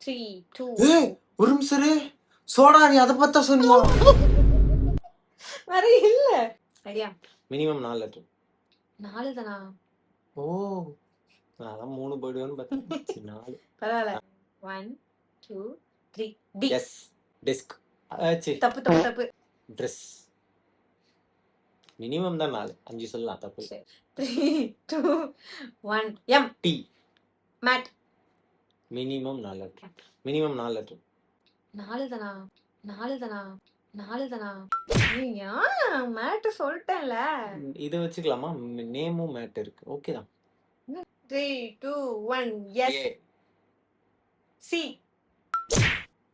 3, 2. ஏய் ஒரு நிமிஷம் இரு. சோடா நீ அதை பத்தா சொன்னியா? வேற இல்ல. Idea minimum 4 letter. 4 தானா? ஓ அதான் 3 போயிடுவேன்னு பார்த்தேன். 4. பரவாயில்ல. 1, 2, 3. டி. S desk. ஆச்சு. தப்பு. ட்ரெஸ். மினிமம் தான் 4. 5 சொல்லலாம் தப்பு. 3, 2, 1. M. D. Mat. Minimum 4 letter. Minimum 4 letter. 4 தானா? 4 தானா? ஐயா மேட் சொல்லிட்டேன்ல. இதை வச்சுக்கலாமா? நேமும் மேட் இருக்கு. ஓகே தான். 3, 2, 1. எஸ். ஏ. சி.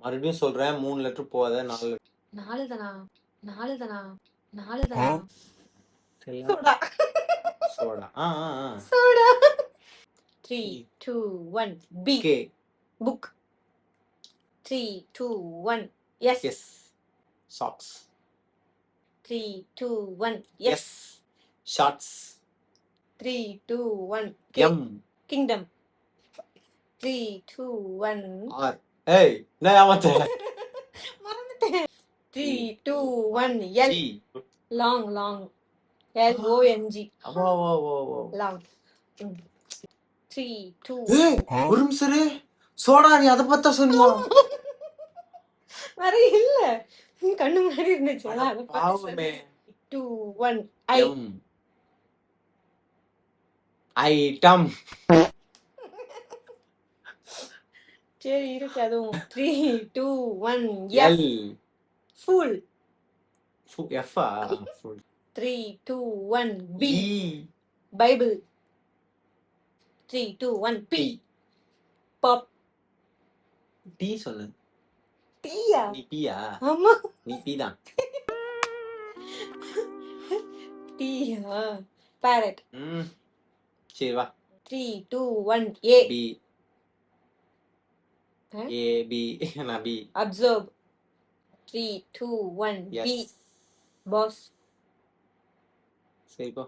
மறுபடியும் சொல்றேன் 3 லெட்டர் போகாத 4 லெட்டர். 4 தானா? சரியா? Soda. Soda. Soda. 3, 2, 1. B. K. Book. 3, 2, 1. S. S. Socks. 3, 2, 1. S. Shorts. 3, 2, 1. M. Kingdom. 3, 2, 1. R. ஏய் நான் ஏமாத்த. மறந்துட்டேன். 3, 2, 1. எல். ஜி. லாங். LONG. வா. லாங். 3, 2. ஏய் ஒரு நிமிஷம் இரு. சோடா நீ அதை பத்தா சொன்னியா? வேற இல்ல. கண்ணு முன்னாடி இருந்துச்சு. பாவமே. 2, 1. ஐ. எம். ஐட்டம். சரி இருக்கு அதுவும். 3, 2, 1. எல். ஃபுல். எஃப்ஆ. Full. 3, 2, 1. B. B. Bible. 3, 2, 1. B. Pop. T சொல்லு. டீயா? நீ பியா? ஆமா. நீ பி தான். டீயா? பேரட். சரி வா. 3, 2, 1. ஏ. பி. ஏ பி நான் B. Observe. 3, 2, 1. B. S. Pass. சரி போ.